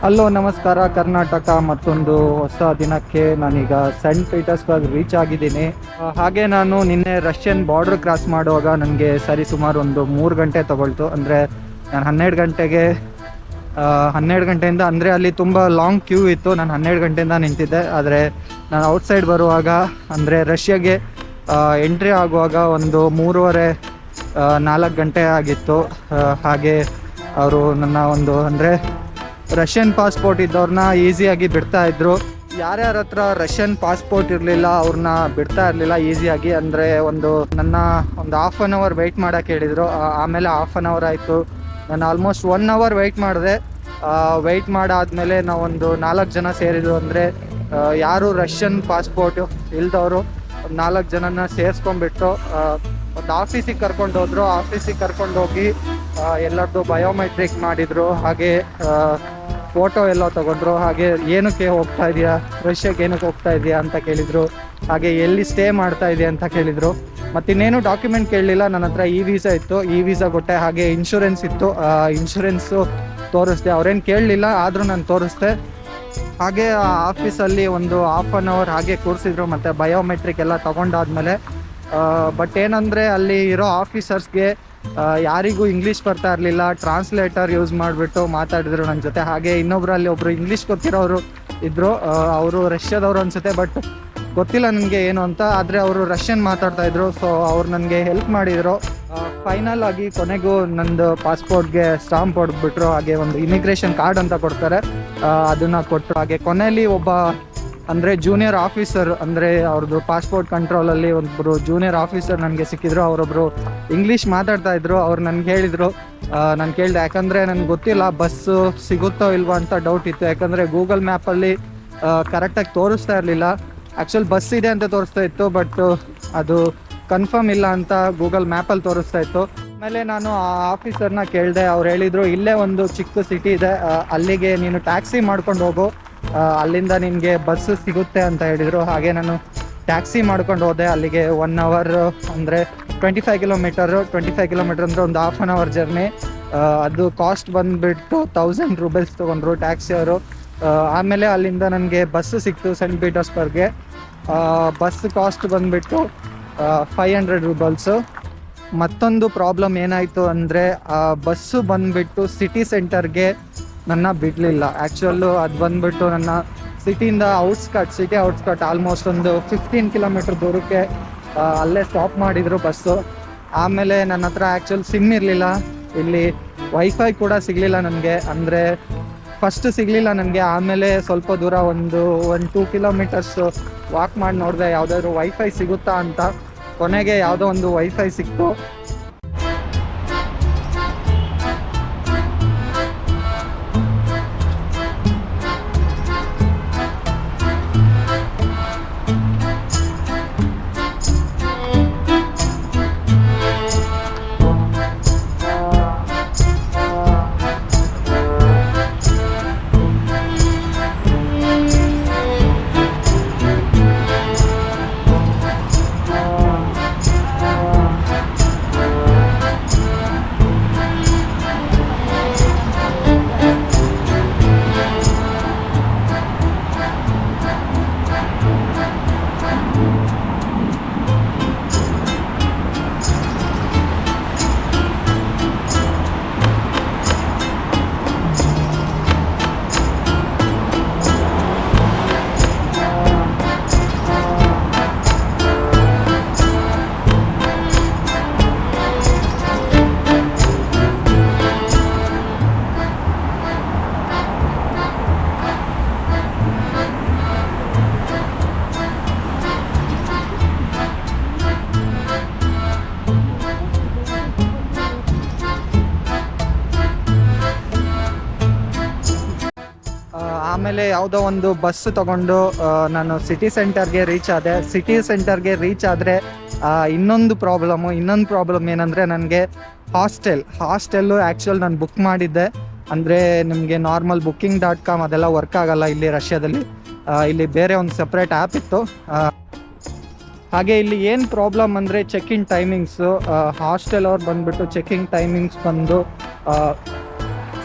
Hello ನಮಸ್ಕಾರ ಕರ್ನಾಟಕ. ಮತ್ತೊಂದು ಹೊಸ ದಿನಕ್ಕೆ ನಾನೀಗ ಸೆಂಟ್ ಪೀಟರ್ಸ್ಬರ್ಗ್ ರೀಚ್ ಆಗಿದ್ದೀನಿ. ಹಾಗೆ ನಾನು ನಿನ್ನೆ ರಷ್ಯನ್ ಬಾರ್ಡರ್ ಕ್ರಾಸ್ ಮಾಡುವಾಗ ನನಗೆ ಸರಿಸುಮಾರು ಒಂದು 3 ಗಂಟೆ ತಗೊಳ್ತು. ಅಂದರೆ ನಾನು 12 ಗಂಟೆಯಿಂದ ಅಂದರೆ ಅಲ್ಲಿ ತುಂಬ ಲಾಂಗ್ ಕ್ಯೂ ಇತ್ತು. ನಾನು 12 ಗಂಟೆಯಿಂದ ನಿಂತಿದ್ದೆ. ಆದರೆ ನಾನು ಔಟ್ಸೈಡ್ ಬರುವಾಗ ಅಂದರೆ ರಷ್ಯಾಗೆ ಎಂಟ್ರಿ ಆಗುವಾಗ ಒಂದು 3:30-4 ಗಂಟೆ ಆಗಿತ್ತು. ಹಾಗೆ ಅವರು ನನ್ನ ಒಂದು ಅಂದರೆ ರಷ್ಯನ್ ಪಾಸ್ಪೋರ್ಟ್ ಇದ್ದವ್ರನ್ನ ಈಸಿಯಾಗಿ ಬಿಡ್ತಾ ಇದ್ರು. ಯಾರ್ಯಾರ ಹತ್ರ ರಷ್ಯನ್ ಪಾಸ್ಪೋರ್ಟ್ ಇರಲಿಲ್ಲ ಅವ್ರನ್ನ ಬಿಡ್ತಾ ಇರಲಿಲ್ಲ ಈಸಿಯಾಗಿ. ಅಂದರೆ ನನ್ನ ಒಂದು ಹಾಫ್ ಆನ್ ಅವರ್ ವೆಯ್ಟ್ ಮಾಡೋಕ್ಕೆ ಹೇಳಿದರು. ಆಮೇಲೆ ಹಾಫ್ ಆನ್ ಅವರ್ ಆಯಿತು. ನಾನು ಆಲ್ಮೋಸ್ಟ್ 1 ಅವರ್ ವೆಯ್ಟ್ ಮಾಡಿದೆ. ವೆಯ್ಟ್ ಮಾಡಾದಮೇಲೆ ನಾವೊಂದು 4 ಜನ ಸೇರಿದ್ರು. ಅಂದರೆ ಯಾರು ರಷ್ಯನ್ ಪಾಸ್ಪೋರ್ಟು ಇಲ್ದವರು 4 ಜನನ ಸೇರಿಸ್ಕೊಂಡ್ಬಿಟ್ಟು ಒಂದು ಆಫೀಸಿಗೆ ಕರ್ಕೊಂಡು ಹೋದ್ರು. ಆಫೀಸಿಗೆ ಕರ್ಕೊಂಡು ಹೋಗಿ ಎಲ್ಲರದ್ದು ಬಯೋಮೆಟ್ರಿಕ್ ಮಾಡಿದರು. ಹಾಗೆ ಫೋಟೋ ಎಲ್ಲ ತೊಗೊಂಡ್ರು. ಹಾಗೆ ಏನಕ್ಕೆ ಹೋಗ್ತಾ ಇದೆಯಾ, ರಷ್ಯಾಗೆ ಏನಕ್ಕೆ ಹೋಗ್ತಾ ಇದೆಯಾ ಅಂತ ಕೇಳಿದರು. ಹಾಗೆ ಎಲ್ಲಿ ಸ್ಟೇ ಮಾಡ್ತಾ ಇದೆಯಾ ಅಂತ ಕೇಳಿದರು. ಮತ್ತಿನ್ನೇನು ಡಾಕ್ಯುಮೆಂಟ್ ಕೇಳಲಿಲ್ಲ. ನನ್ನ ಹತ್ರ ಇ ವೀಸಾ ಇತ್ತು, ಇ ವೀಸಾ ಕೊಟ್ಟೆ. ಹಾಗೆ ಇನ್ಶೂರೆನ್ಸ್ ಇತ್ತು, ಇನ್ಶೂರೆನ್ಸು ತೋರಿಸ್ದೆ. ಅವ್ರೇನು ಕೇಳಲಿಲ್ಲ, ಆದರೂ ನಾನು ತೋರಿಸ್ದೆ. ಹಾಗೆ ಆಫೀಸಲ್ಲಿ ಒಂದು ಹಾಫ್ ಆನ್ ಅವರ್ ಹಾಗೆ ಕೂರಿಸಿದ್ರು. ಮತ್ತು ಬಯೋಮೆಟ್ರಿಕ್ ಎಲ್ಲ ತೊಗೊಂಡಾದ್ಮೇಲೆ ಬಟ್ ಏನಂದರೆ ಅಲ್ಲಿ ಇರೋ ಆಫೀಸರ್ಸ್ಗೆ ಯಾರಿಗೂ ಇಂಗ್ಲೀಷ್ ಬರ್ತಾ ಇರಲಿಲ್ಲ. ಟ್ರಾನ್ಸ್ಲೇಟರ್ ಯೂಸ್ ಮಾಡಿಬಿಟ್ಟು ಮಾತಾಡಿದ್ರು ನನ್ನ ಜೊತೆ. ಹಾಗೆ ಇನ್ನೊಬ್ರು ಒಬ್ಬರು ಇಂಗ್ಲೀಷ್ ಗೊತ್ತಿರೋರು ಇದ್ದರು. ಅವರು ರಷ್ಯಾದವರು ಅನಿಸುತ್ತೆ, ಬಟ್ ಗೊತ್ತಿಲ್ಲ ನನಗೆ ಏನು ಅಂತ. ಆದರೆ ಅವರು ರಷ್ಯನ್ ಮಾತಾಡ್ತಾಯಿದ್ರು. ಸೊ ಅವ್ರು ನನಗೆ ಹೆಲ್ಪ್ ಮಾಡಿದರು. ಫೈನಲ್ ಆಗಿ ಕೊನೆಗೂ ನಂದು ಪಾಸ್ಪೋರ್ಟ್ಗೆ ಸ್ಟಾಂಪ್ ಹೊಡೆದ್ಬಿಟ್ರು. ಹಾಗೆ ಒಂದು ಇಮಿಗ್ರೇಷನ್ ಕಾರ್ಡ್ ಅಂತ ಕೊಡ್ತಾರೆ, ಅದನ್ನು ಕೊಟ್ಟರು. ಹಾಗೆ ಕೊನೆಯಲ್ಲಿ ಒಬ್ಬ ಅಂದರೆ ಜೂನಿಯರ್ ಆಫೀಸರ್, ಅಂದರೆ ಅವ್ರದ್ದು ಪಾಸ್ಪೋರ್ಟ್ ಕಂಟ್ರೋಲಲ್ಲಿ ಒಬ್ಬರು ಜೂನಿಯರ್ ಆಫೀಸರ್ ನನಗೆ ಸಿಕ್ಕಿದ್ರು. ಅವರೊಬ್ಬರು ಇಂಗ್ಲೀಷ್ ಮಾತಾಡ್ತಾ ಇದ್ರು. ಅವ್ರು ನನಗೆ ಹೇಳಿದರು. ನಾನು ಕೇಳಿದೆ, ಯಾಕಂದರೆ ನನಗೆ ಗೊತ್ತಿಲ್ಲ ಬಸ್ಸು ಸಿಗುತ್ತೋ ಇಲ್ವೋ ಅಂತ ಡೌಟ್ ಇತ್ತು. ಯಾಕಂದರೆ ಗೂಗಲ್ ಮ್ಯಾಪಲ್ಲಿ ಕರೆಕ್ಟಾಗಿ ತೋರಿಸ್ತಾ ಇರಲಿಲ್ಲ. ಆ್ಯಕ್ಚುಲಿ ಬಸ್ ಇದೆ ಅಂತ ತೋರಿಸ್ತಾ ಇತ್ತು, ಬಟ್ ಅದು ಕನ್ಫರ್ಮ್ ಇಲ್ಲ ಅಂತ ಗೂಗಲ್ ಮ್ಯಾಪಲ್ಲಿ ತೋರಿಸ್ತಾ ಇತ್ತು. ಆಮೇಲೆ ನಾನು ಆ ಆಫೀಸರ್ನ ಕೇಳಿದೆ. ಅವ್ರು ಹೇಳಿದರು, ಇಲ್ಲೇ ಒಂದು ಚಿಕ್ಕ ಸಿಟಿ ಇದೆ, ಅಲ್ಲಿಗೆ ನೀನು ಟ್ಯಾಕ್ಸಿ ಮಾಡ್ಕೊಂಡು ಹೋಗು, ಅಲ್ಲಿಂದ ನಿನಗೆ ಬಸ್ಸು ಸಿಗುತ್ತೆ ಅಂತ ಹೇಳಿದರು. ಹಾಗೆ ನಾನು ಟ್ಯಾಕ್ಸಿ ಮಾಡ್ಕೊಂಡು ಹೋದೆ ಅಲ್ಲಿಗೆ. 1 ಅವರ್ ಅಂದರೆ 25 ಕಿಲೋಮೀಟರ್ ಅಂದರೆ ಒಂದು ಹಾಫ್ ಆನ್ ಅವರ್ ಜರ್ನಿ. ಅದು ಕಾಸ್ಟ್ ಬಂದುಬಿಟ್ಟು 1000 ರೂಪೀಸ್ ತೊಗೊಂಡ್ರು ಟ್ಯಾಕ್ಸಿಯವರು. ಆಮೇಲೆ ಅಲ್ಲಿಂದ ನನಗೆ ಬಸ್ಸು ಸಿಕ್ತು ಸೆಂಟ್ ಪೀಟರ್ಸ್ಬರ್ಗ್ಗೆ. ಬಸ್ ಕಾಸ್ಟ್ ಬಂದುಬಿಟ್ಟು 500 ರೂಪೀಸು. ಮತ್ತೊಂದು ಪ್ರಾಬ್ಲಮ್ ಏನಾಯಿತು ಅಂದರೆ ಬಸ್ಸು ಬಂದುಬಿಟ್ಟು ಸಿಟಿ ಸೆಂಟರ್ಗೆ ನನ್ನ ಬಿಡಲಿಲ್ಲ. ಆ್ಯಕ್ಚುಲ್ಲು ಅದು ಬಂದುಬಿಟ್ಟು ನನ್ನ ಸಿಟಿಯಿಂದ ಸಿಟಿ ಔಟ್ಸ್ಕಟ್ ಆಲ್ಮೋಸ್ಟ್ ಒಂದು 15 ಕಿಲೋಮೀಟ್ರ್ ದೂರಕ್ಕೆ ಅಲ್ಲೇ ಸ್ಟಾಪ್ ಮಾಡಿದರು ಬಸ್ಸು. ಆಮೇಲೆ ನನ್ನ ಹತ್ರ ಆ್ಯಕ್ಚುಲ್ ಸಿಮ್ ಇರಲಿಲ್ಲ. ಇಲ್ಲಿ ವೈಫೈ ಕೂಡ ಸಿಗಲಿಲ್ಲ ನನಗೆ. ಅಂದರೆ ಫಸ್ಟ್ ಸಿಗಲಿಲ್ಲ ನನಗೆ. ಆಮೇಲೆ ಸ್ವಲ್ಪ ದೂರ ಒಂದು 2 ಕಿಲೋಮೀಟರ್ಸ್ ವಾಕ್ ಮಾಡಿ ನೋಡಿದೆ ಯಾವುದಾದ್ರೂ ವೈಫೈ ಸಿಗುತ್ತಾ ಅಂತ. ಕೊನೆಗೆ ಯಾವುದೋ ಒಂದು ವೈಫೈ ಸಿಕ್ತು. ಆಮೇಲೆ ಯಾವುದೋ ಒಂದು ಬಸ್ ತೊಗೊಂಡು ನಾನು ಸಿಟಿ ಸೆಂಟರ್ಗೆ ರೀಚ್ ಆದೆ. ಸಿಟಿ ಸೆಂಟರ್ಗೆ ರೀಚ್ ಆದರೆ ಇನ್ನೊಂದು ಪ್ರಾಬ್ಲಮ್ ಏನಂದರೆ ನನಗೆ ಹಾಸ್ಟೆಲ್ಲು ಆ್ಯಕ್ಚುಲ್ ನಾನು ಬುಕ್ ಮಾಡಿದ್ದೆ. ಅಂದರೆ ನಿಮಗೆ ನಾರ್ಮಲ್ booking.com ಅದೆಲ್ಲ ವರ್ಕ್ ಆಗಲ್ಲ ಇಲ್ಲಿ ರಷ್ಯಾದಲ್ಲಿ. ಇಲ್ಲಿ ಬೇರೆ ಒಂದು ಸಪ್ರೇಟ್ ಆ್ಯಪ್ ಇತ್ತು. ಹಾಗೆ ಇಲ್ಲಿ ಏನು ಪ್ರಾಬ್ಲಮ್ ಅಂದರೆ ಚೆಕ್-ಇನ್ ಟೈಮಿಂಗ್ಸು. ಹಾಸ್ಟೆಲ್ ಅವ್ರು ಬಂದುಬಿಟ್ಟು ಚೆಕ್-ಇನ್ ಟೈಮಿಂಗ್ಸ್ ಬಂದು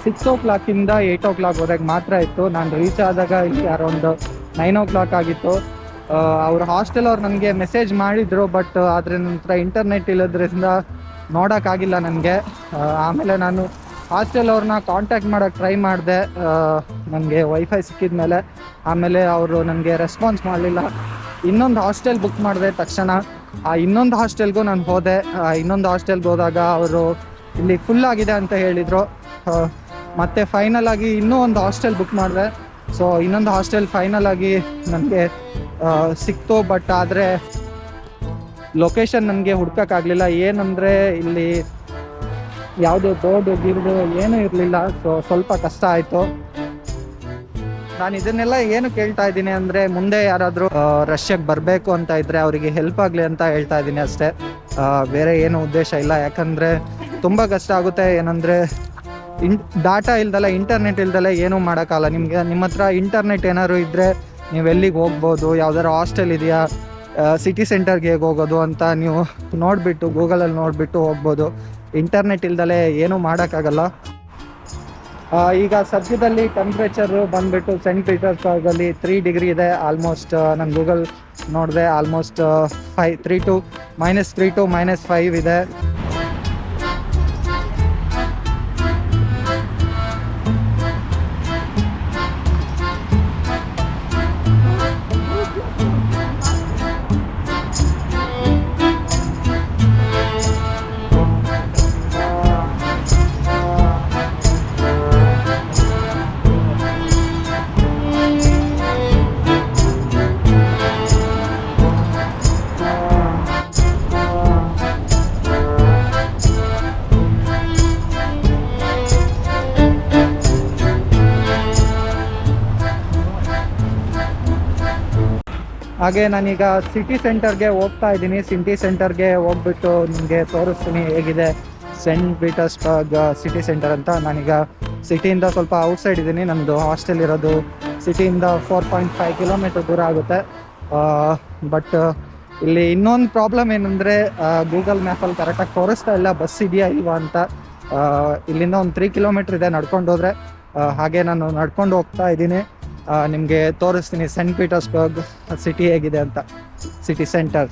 6 o'clock 8 o'clock ವರೆಗೆ ಮಾತ್ರ ಇತ್ತು. ನಾನು ರೀಚ್ ಆದಾಗ ಇಲ್ಲಿ ಅರೌಂಡ್ 9 o'clock ಆಗಿತ್ತು. ಅವ್ರ ಹಾಸ್ಟೆಲ್ ಅವ್ರು ನನಗೆ ಮೆಸೇಜ್ ಮಾಡಿದ್ರು, ಬಟ್ ಅದ್ರ ನಂತರ ಇಂಟರ್ನೆಟ್ ಇಲ್ಲದ್ರಿಂದ ನೋಡೋಕ್ಕಾಗಿಲ್ಲ ನನಗೆ. ಆಮೇಲೆ ನಾನು ಹಾಸ್ಟೆಲ್ ಅವ್ರನ್ನ ಕಾಂಟ್ಯಾಕ್ಟ್ ಮಾಡೋಕ್ಕೆ ಟ್ರೈ ಮಾಡಿದೆ ನನಗೆ ವೈಫೈ ಸಿಕ್ಕಿದ ಮೇಲೆ. ಆಮೇಲೆ ಅವರು ನನಗೆ ರೆಸ್ಪಾನ್ಸ್ ಮಾಡಲಿಲ್ಲ. ಇನ್ನೊಂದು ಹಾಸ್ಟೆಲ್ ಬುಕ್ ಮಾಡಿದೆ ತಕ್ಷಣ. ಆ ಇನ್ನೊಂದು ಹಾಸ್ಟೆಲ್ಗೂ ನಾನು ಹೋದೆ. ಇನ್ನೊಂದು ಹಾಸ್ಟೆಲ್ಗೆ ಹೋದಾಗ ಅವರು ಇಲ್ಲಿ ಫುಲ್ ಆಗಿದೆ ಅಂತ ಹೇಳಿದರು. ಮತ್ತು ಫೈನಲ್ ಆಗಿ ಇನ್ನೂ ಒಂದು ಹಾಸ್ಟೆಲ್ ಬುಕ್ ಮಾಡಿದೆ. ಸೊ ಇನ್ನೊಂದು ಹಾಸ್ಟೆಲ್ ಫೈನಲ್ ಆಗಿ ನನಗೆ ಸಿಕ್ತು. ಬಟ್ ಆದರೆ ಲೊಕೇಶನ್ ನನಗೆ ಹುಡ್ಕೋಕ್ಕಾಗಲಿಲ್ಲ. ಏನಂದರೆ ಇಲ್ಲಿ ಯಾವುದೇ ಬೋರ್ಡು ಗಿರ್ಡು ಏನೂ ಇರಲಿಲ್ಲ. ಸೊ ಸ್ವಲ್ಪ ಕಷ್ಟ ಆಯಿತು. ನಾನು ಇದನ್ನೆಲ್ಲ ಏನು ಕೇಳ್ತಾ ಇದ್ದೀನಿ ಅಂದರೆ, ಮುಂದೆ ಯಾರಾದರೂ ರಷ್ಯಾಗೆ ಬರಬೇಕು ಅಂತ ಇದ್ದರೆ ಅವರಿಗೆ ಹೆಲ್ಪ್ ಆಗಲಿ ಅಂತ ಹೇಳ್ತಾ ಇದ್ದೀನಿ ಅಷ್ಟೇ. ಬೇರೆ ಏನು ಉದ್ದೇಶ ಇಲ್ಲ. ಯಾಕಂದರೆ ತುಂಬ ಕಷ್ಟ ಆಗುತ್ತೆ. ಏನಂದರೆ ಡಾಟಾ ಇಲ್ದಲ್ಲ, ಇಂಟರ್ನೆಟ್ ಇಲ್ದಲ್ಲ ಏನೂ ಮಾಡೋಕ್ಕಲ್ಲ. ನಿಮ್ಮ ಹತ್ರ ಇಂಟರ್ನೆಟ್ ಏನಾದ್ರು ಇದ್ದರೆ ನೀವು ಎಲ್ಲಿಗೆ ಹೋಗ್ಬೋದು, ಯಾವ್ದಾದ್ರು ಹಾಸ್ಟೆಲ್ ಇದೆಯಾ, ಸಿಟಿ ಸೆಂಟರ್ಗೆ ಹೇಗೆ ಹೋಗೋದು ಅಂತ ನೀವು ನೋಡಿಬಿಟ್ಟು ಗೂಗಲಲ್ಲಿ ನೋಡಿಬಿಟ್ಟು ಹೋಗ್ಬೋದು. ಇಂಟರ್ನೆಟ್ ಇಲ್ದಲೇ ಏನೂ ಮಾಡೋಕ್ಕಾಗಲ್ಲ. ಈಗ ಸದ್ಯದಲ್ಲಿ ಟೆಂಪ್ರೇಚರು ಬಂದುಬಿಟ್ಟು ಸೆಂಟ್ ಪೀಟರ್ಸ್ಬರ್ಗಲ್ಲಿ 3 ಡಿಗ್ರಿ ಇದೆ ಆಲ್ಮೋಸ್ಟ್. ನಾನು ಗೂಗಲ್ ನೋಡಿದೆ, ಆಲ್ಮೋಸ್ಟ್ -3 to -5 ಇದೆ. ಹಾಗೆ ನಾನೀಗ ಸಿಟಿ ಸೆಂಟರ್ಗೆ ಹೋಗ್ತಾ ಇದ್ದೀನಿ. ಸಿಟಿ ಸೆಂಟರ್ಗೆ ಹೋಗ್ಬಿಟ್ಟು ನಿಮಗೆ ತೋರಿಸ್ತೀನಿ ಹೇಗಿದೆ ಸೆಂಟ್ ಪೀಟರ್ಸ್ಬರ್ಗ್ ಸಿಟಿ ಸೆಂಟರ್ ಅಂತ. ನಾನೀಗ ಸಿಟಿಯಿಂದ ಸ್ವಲ್ಪ ಔಟ್ಸೈಡ್ ಇದ್ದೀನಿ. ನಮ್ಮದು ಹಾಸ್ಟೆಲ್ ಇರೋದು ಸಿಟಿಯಿಂದ 4.5 ಕಿಲೋಮೀಟರ್ ದೂರ ಆಗುತ್ತೆ. ಬಟ್ ಇಲ್ಲಿ ಇನ್ನೊಂದು ಪ್ರಾಬ್ಲಮ್ ಏನಂದರೆ, ಗೂಗಲ್ ಮ್ಯಾಪಲ್ಲಿ ಕರೆಕ್ಟಾಗಿ ತೋರಿಸ್ತಾ ಇಲ್ಲ ಬಸ್ ಇದೆಯಾ ಇಲ್ವಾ ಅಂತ. ಇಲ್ಲಿಂದ ಒಂದು 3 ಕಿಲೋಮೀಟ್ರ್ ಇದೆ ನಡ್ಕೊಂಡು ಹೋದರೆ. ಹಾಗೆ ನಾನು ನಡ್ಕೊಂಡು ಹೋಗ್ತಾ ಇದ್ದೀನಿ. ನಿಮಗೆ ತೋರಿಸ್ತೀನಿ ಸೆಂಟ್ ಪೀಟರ್ಸ್ಬರ್ಗ್ ಸಿಟಿ ಹೇಗಿದೆ ಅಂತ, ಸಿಟಿ ಸೆಂಟರ್.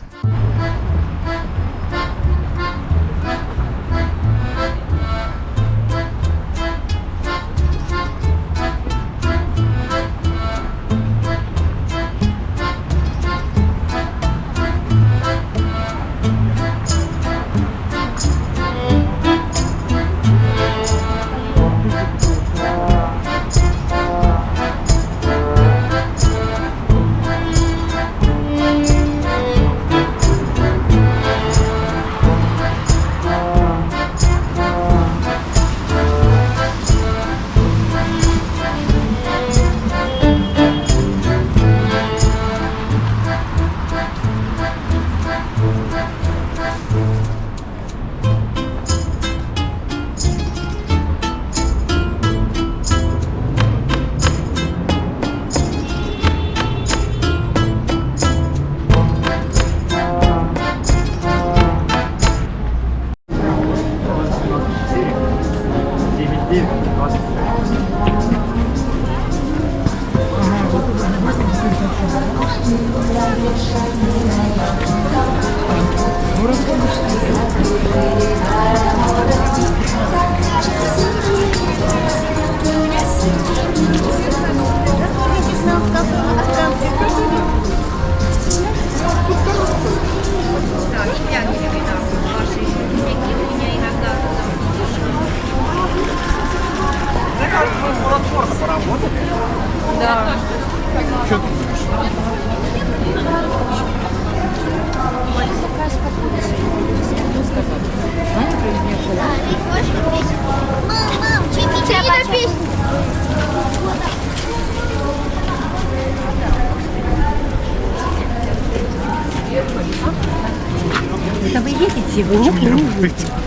Да. Что ты думаешь? Мам, чики песню. Это вы едете, вы не едете.